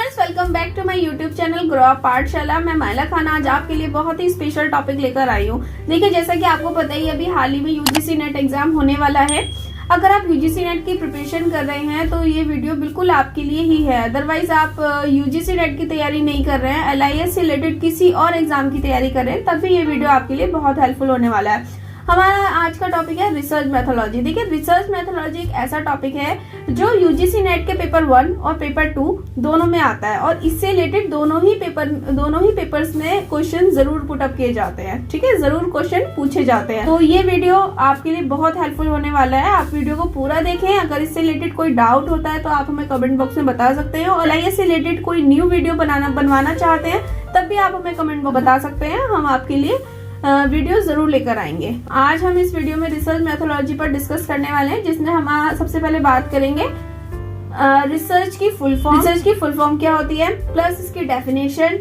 Viewers, welcome back to my YouTube channel grow up Pathshala. मैं माइला खान आज आपके लिए बहुत ही स्पेशल टॉपिक लेकर आई हूँ। देखिए, जैसा कि आपको पता ही अभी हाल ही में यूजीसी नेट एग्जाम होने वाला है। अगर आप यूजीसी नेट की प्रिपरेशन कर रहे हैं तो ये वीडियो बिल्कुल आपके लिए ही है। अदरवाइज आप यूजीसी नेट की तैयारी नहीं कर रहे हैं, एलआईएस से रिलेटेड किसी और एग्जाम की तैयारी कर रहे हैं, तब भी ये वीडियो आपके लिए बहुत हेल्पफुल होने वाला है। हमारा आज का टॉपिक है रिसर्च मेथोलॉजी। देखिए, रिसर्च मेथोलॉजी एक ऐसा टॉपिक है जो यूजीसी नेट के पेपर 1 और पेपर 2 दोनों में आता है और इससे रिलेटेड दोनों ही पेपर्स में क्वेश्चन जरूर पुटअप किए जाते हैं। ठीक है, जरूर क्वेश्चन पूछे जाते हैं। तो ये वीडियो आपके लिए बहुत हेल्पफुल होने वाला है। आप वीडियो को पूरा देखें। अगर इससे रिलेटेड कोई डाउट होता है तो आप हमें कमेंट बॉक्स में बता सकते हैं और एलआईएस से रिलेटेड कोई न्यू वीडियो बनवाना चाहते हैं तब भी आप हमें कमेंट में बता सकते हैं। हम आपके लिए वीडियो जरूर लेकर आएंगे। आज हम इस वीडियो में रिसर्च मेथोलॉजी पर डिस्कस करने वाले हैं, जिसमें हम सबसे पहले बात करेंगे रिसर्च की फुल फॉर्म क्या होती है, प्लस इसकी डेफिनेशन,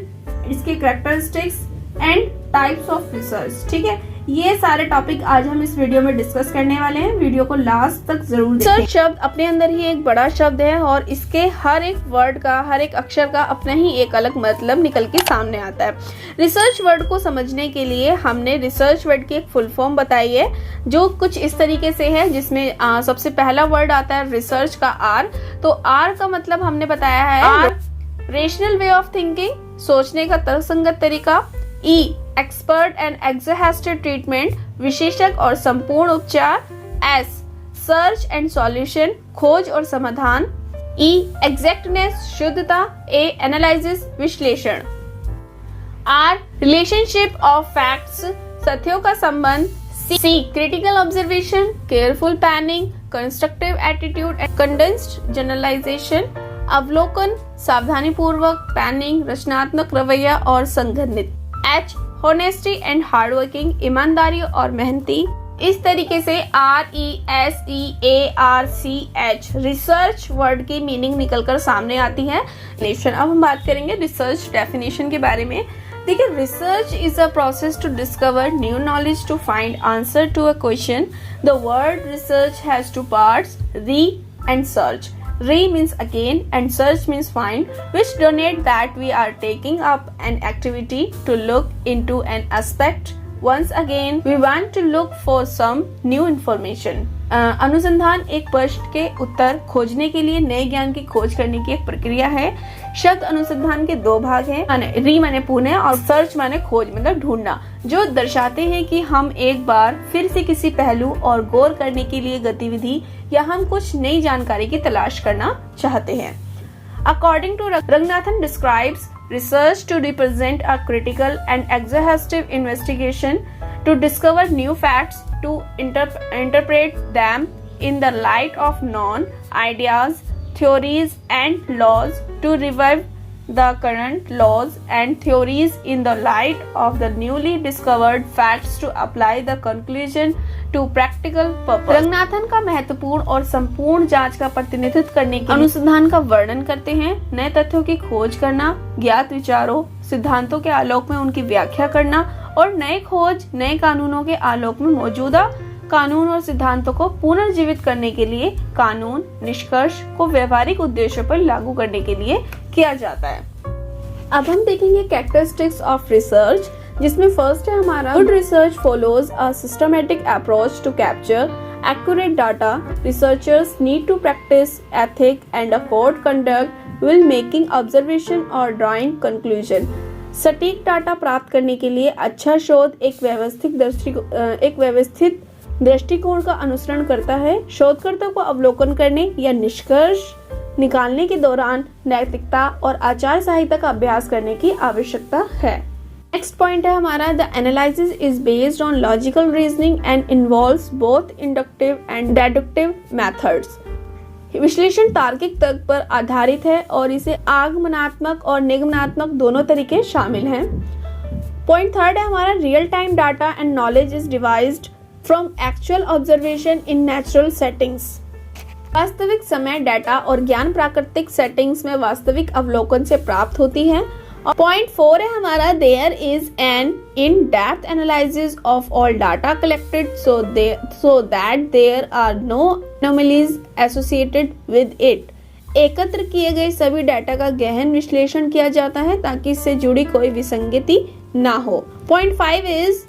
इसके characteristics and types of research. ठीक है, ये सारे टॉपिक आज हम इस वीडियो में डिस्कस करने वाले हैं। वीडियो को लास्ट तक जरूर देखें। रिसर्च शब्द अपने अंदर ही एक बड़ा शब्द है और इसके हर एक वर्ड का, हर एक अक्षर का अपना ही एक अलग मतलब निकल के सामने आता है। रिसर्च वर्ड को समझने के लिए हमने रिसर्च वर्ड की एक फुल फॉर्म बताई है, जो कुछ इस तरीके से है, जिसमें सबसे पहला वर्ड आता है रिसर्च का आर। तो आर का मतलब हमने बताया है रेशनल वे ऑफ थिंकिंग, सोचने का तर्कसंगत तरीका। ई एक्सपर्ट एंड एग्जॉस्टिव ट्रीटमेंट, विशेषज्ञ और संपूर्ण उपचार। एस सर्च एंड सॉल्यूशन, खोज और समाधान। ई एग्जैक्टनेस, शुद्धता। ए एनालिसिस, विश्लेषण। आर रिलेशनशिप ऑफ फैक्ट्स, तथ्यों का संबंध। C critical observation, careful planning, constructive attitude and condensed generalisation. अवलोकन, सावधानी पूर्वक प्लानिंग, रचनात्मक रवैया और संगठित। एच होनेस्टी एंड हार्डवर्किंग, ईमानदारी और मेहनती। इस तरीके से RESEARCH रिसर्च वर्ड की मीनिंग निकलकर सामने आती है। अब हम बात करेंगे रिसर्च डेफिनेशन के बारे में। देखिए, research is a process to discover new knowledge to find answer to a question. The word research has two parts, re and search. Re means again and search means find, which denote that we are taking up an activity to look into an aspect. Once again, we want to look for some new information. अनुसंधान एक प्रश्न के उत्तर खोजने के लिए नए ज्ञान की खोज करने की एक प्रक्रिया है। शब्द अनुसंधान के दो भाग हैं, री माने पुनः और सर्च माने खोज मतलब ढूंढना, जो दर्शाते हैं कि हम एक बार फिर से किसी पहलू और गौर करने के लिए गतिविधि या हम कुछ नई जानकारी की तलाश करना चाहते हैं। According to Ranganathan describes research to represent a critical and exhaustive investigation to discover new facts, to interpret them in the light of known ideas, theories and laws, to revive the current laws and theories in the light of the newly discovered facts, to apply the conclusion to practical purpose. Ranganathan का महत्वपूर्ण और संपूर्ण जांच का प्रतिनिधित्व करने के अनुसंधान का वर्णन करते हैं। नए तथ्यों की खोज करना, ज्ञात विचारों, सिद्धांतों के आलोक में उनकी व्याख्या करना और नए खोज, नए कानूनों के आलोक में मौजूदा कानून और सिद्धांतों को पुनर्जीवित करने के लिए कानून निष्कर्ष को व्यवहारिक उद्देश्यों पर लागू करने के लिए किया जाता है। अब हम देखेंगे कैरेक्टरिस्टिक्स ऑफ रिसर्च, जिसमें फर्स्ट है हमारा good research follows a systematic approach to capture accurate data. Researchers need to practice ethic and a code conduct will making observation और ड्राइंग कंक्लूजन. सटीक डाटा प्राप्त करने के लिए अच्छा शोध एक व्यवस्थित दृष्टिकोण का अनुसरण करता है। शोधकर्ता को अवलोकन करने या निष्कर्ष निकालने के दौरान नैतिकता और आचार संहिता का अभ्यास करने की आवश्यकता है। नेक्स्ट पॉइंट है हमारा the analysis is based on logical reasoning and involves both inductive and deductive methods. विश्लेषण तार्किक तर्क पर आधारित है और इसे आगमनात्मक और निगमनात्मक दोनों तरीके शामिल हैं. पॉइंट थर्ड है हमारा real time data and knowledge is devised from actual observation in natural settings. वास्तविक समय डाटा और ज्ञान प्राकृतिक सेटिंग्स में वास्तविक अवलोकन से प्राप्त होती है. और पॉइंट 4 है हमारा there is an in depth analysis of all data collected so that there are no anomalies associated with it एकत्र किए गए सभी डाटा का गहन विश्लेषण किया जाता है ताकि इससे जुड़ी कोई विसंगति ना हो। Point 5 is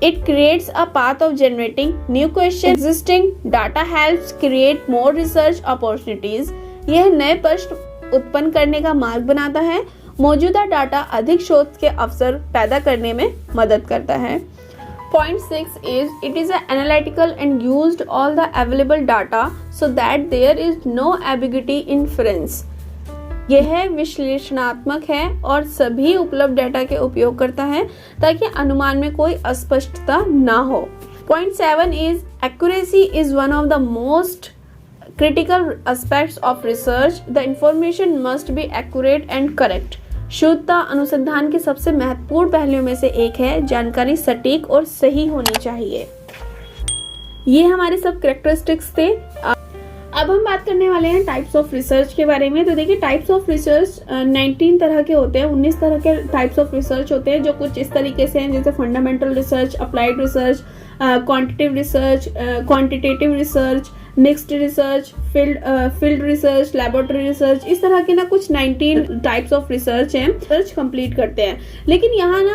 it creates a path of generating new question. Existing data helps create more research opportunities. यह नए प्रश्न उत्पन्न करने का मार्ग बनाता है। मौजूदा डाटा अधिक शोध के अवसर पैदा करने में मदद करता है। Point 6 is it is analytical and used all the available data so that there is no ambiguity in inference. यह विश्लेषणात्मक है और सभी उपलब्ध डाटा के उपयोग करता है ताकि अनुमान में कोई अस्पष्टता ना हो। Point 7 is accuracy is one of the most critical aspects of research. The information must be accurate and correct. शुद्धता अनुसंधान के सबसे महत्वपूर्ण पहलुओं में से एक है। जानकारी सटीक और सही होनी चाहिए। ये हमारे सब कैरेक्टरिस्टिक्स थे। अब हम बात करने वाले हैं टाइप्स ऑफ रिसर्च के बारे में। तो देखिए टाइप्स ऑफ रिसर्च 19 तरह के होते हैं, 19 तरह के टाइप्स ऑफ रिसर्च होते हैं जो कुछ इस तरीके से हैं, जैसे fundamental research, applied research, quantitative research, mixed research, field research, laboratory research, इस तरह के ना कुछ 19 टाइप्स ऑफ रिसर्च हैं। रिसर्च कंप्लीट करते हैं, लेकिन यहाँ ना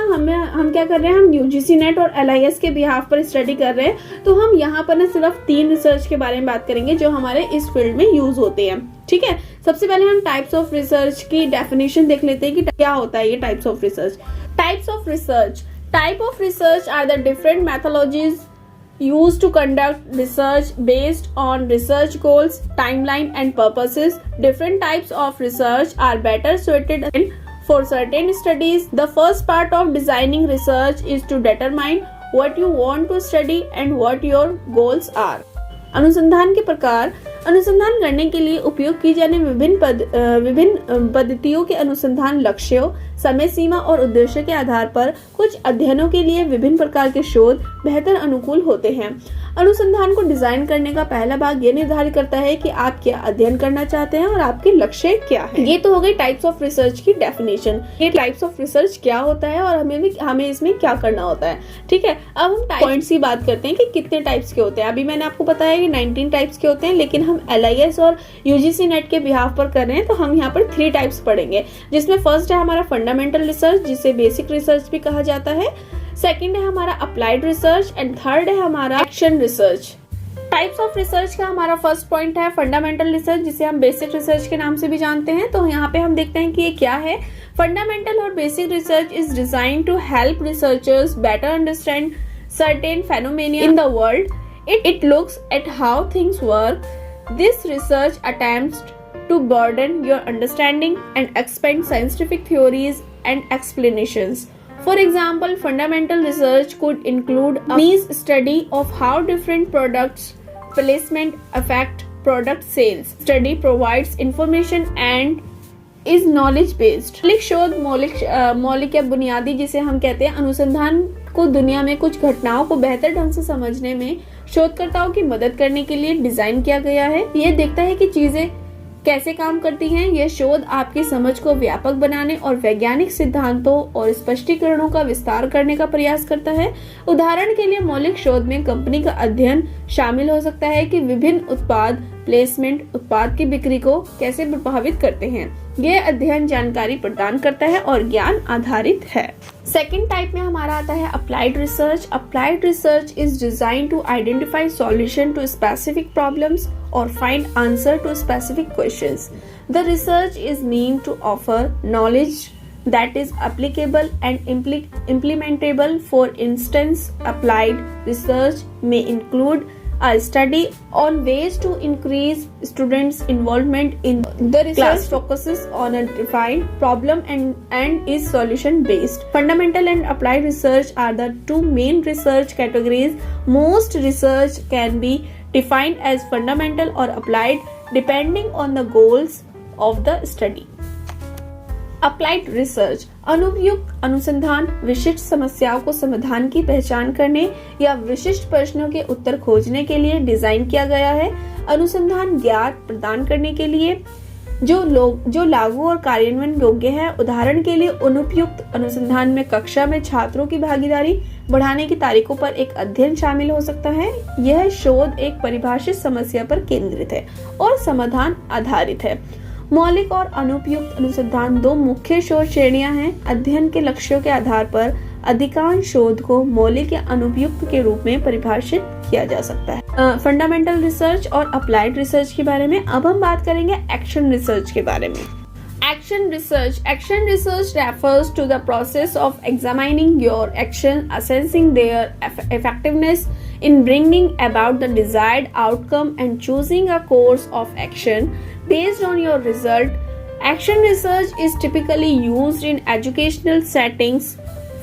हम क्या कर रहे हैं, हम यूजीसी नेट और LIS के बिहाफ पर स्टडी कर रहे हैं। तो हम यहाँ पर ना सिर्फ 3 रिसर्च के बारे में बात करेंगे जो हमारे इस फील्ड में यूज होते हैं। ठीक है, सबसे पहले हम टाइप्स ऑफ रिसर्च की डेफिनेशन देख लेते हैं कि क्या होता है ये types of research. Types of research, type of research are the different methodologies used to conduct research based on research goals, timeline and purposes. Different types of research are better suited for certain studies. The first part of designing research is to determine what you want to study and what your goals are. अनुसंधान के प्रकार, अनुसंधान करने के लिए उपयोग की जाने विभिन्न पद्धतियों के अनुसंधान लक्ष्यों, समय सीमा और उद्देश्य के आधार पर कुछ अध्ययनों के लिए विभिन्न प्रकार के शोध बेहतर अनुकूल होते हैं। अनुसंधान को डिजाइन करने का पहला भाग ये निर्धारित करता है कि आप क्या अध्ययन करना चाहते हैं और आपके लक्ष्य क्या है। ये तो हो गई टाइप्स ऑफ रिसर्च की डेफिनेशन। ये टाइप्स ऑफ रिसर्च क्या होता है और हमें इसमें क्या करना होता है। ठीक है, अब हम पॉइंट्स की बात करते हैं कि कितने टाइप्स के होते हैं। अभी मैंने आपको बताया कि 19 टाइप्स के होते हैं, लेकिन हम LIS और UGC नेट के बिहाफ पर कर रहे हैं तो हम यहाँ पर 3 टाइप्स पढ़ेंगे, जिसमें फर्स्ट है हमारा फंडामेंटल रिसर्च, जिसे बेसिक रिसर्च भी कहा जाता है। सेकंड है हमारा अप्लाइड रिसर्च एंड थर्ड है हमारा action research. Types of research का हमारा फर्स्ट पॉइंट है फंडामेंटल रिसर्च, जिसे हम बेसिक रिसर्च के नाम से भी जानते हैं। तो यहाँ पे हम देखते हैं कि ये क्या है। फंडामेंटल और basic research is designed to help researchers better understand certain phenomena in the world. It looks at how things work. This research attempts to broaden your understanding and expand scientific theories and explanations. For example, fundamental research could include a study of how different products placement affect product sales. Study provides information and is knowledge based. मौलिक शोध, मौलिक या बुनियादी जिसे हम कहते हैं, अनुसंधान को दुनिया में कुछ घटनाओं को बेहतर ढंग से समझने में शोधकर्ताओं की मदद करने के लिए डिजाइन किया गया है। यह देखता है कि चीजें कैसे काम करती हैं। यह शोध आपकी समझ को व्यापक बनाने और वैज्ञानिक सिद्धांतों और स्पष्टीकरणों का विस्तार करने का प्रयास करता है। उदाहरण के लिए मौलिक शोध में कंपनी का अध्ययन शामिल हो सकता है कि विभिन्न उत्पाद प्लेसमेंट उत्पाद की बिक्री को कैसे प्रभावित करते हैं। यह अध्ययन जानकारी प्रदान करता है और ज्ञान आधारित है। सेकेंड टाइप में हमारा आता है applied research. Applied research is design to identify solution to specific problems or find answer to specific questions. The research is meant to offer knowledge that is applicable and implementable. For instance, applied research may include a study on ways to increase students' involvement in the research. Class focuses on a defined problem and is solution based. Fundamental and applied research are the two main research categories. Most research can be defined as fundamental or applied depending on the goals of the study. Applied research अनुपयुक्त अनुसंधान विशिष्ट समस्याओं को समाधान की पहचान करने या विशिष्ट प्रश्नों के उत्तर खोजने के लिए डिजाइन किया गया है। अनुसंधान ज्ञात प्रदान करने के लिए जो लागू और कार्यान्वयन योग्य है। उदाहरण के लिए अनुपयुक्त अनुसंधान में कक्षा में छात्रों की भागीदारी बढ़ाने की तारीखों पर एक अध्ययन शामिल हो सकता है। यह शोध एक परिभाषित समस्या पर केंद्रित है और समाधान आधारित है। मौलिक और अनुपयुक्त अनुसंधान दो मुख्य शोध श्रेणियां हैं। अध्ययन के लक्ष्यों के आधार पर अधिकांश शोध को मौलिक या अनुपयुक्त के रूप में परिभाषित किया जा सकता है। फंडामेंटल रिसर्च और अप्लाइड रिसर्च के बारे में अब हम बात करेंगे एक्शन रिसर्च के बारे में। Action research refers to the process of examining your action, assessing their effectiveness in bringing about the desired outcome and choosing a course of action based on your result. Action research is typically used in educational settings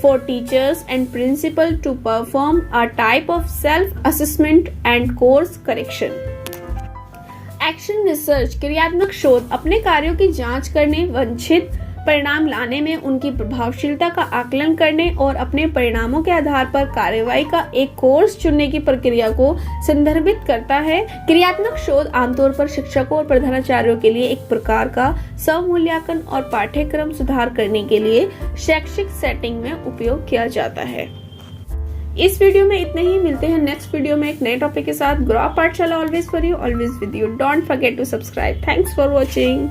for teachers and principals to perform a type of self-assessment and course correction. Action research क्रियात्मक शोध अपने कार्यों की जांच करने, वांछित परिणाम लाने में उनकी प्रभावशीलता का आकलन करने और अपने परिणामों के आधार पर कार्यवाही का एक कोर्स चुनने की प्रक्रिया को संदर्भित करता है। क्रियात्मक शोध आमतौर पर शिक्षकों और प्रधानाचार्यों के लिए एक प्रकार का स्वमूल्यांकन और पाठ्यक्रम सुधार करने के लिए शैक्षिक सेटिंग में उपयोग किया जाता है। इस वीडियो में इतने ही। मिलते हैं नेक्स्ट वीडियो में एक नए टॉपिक के साथ। Grow up Pathshala always for you, always with you. Don't forget to subscribe. Thanks for watching.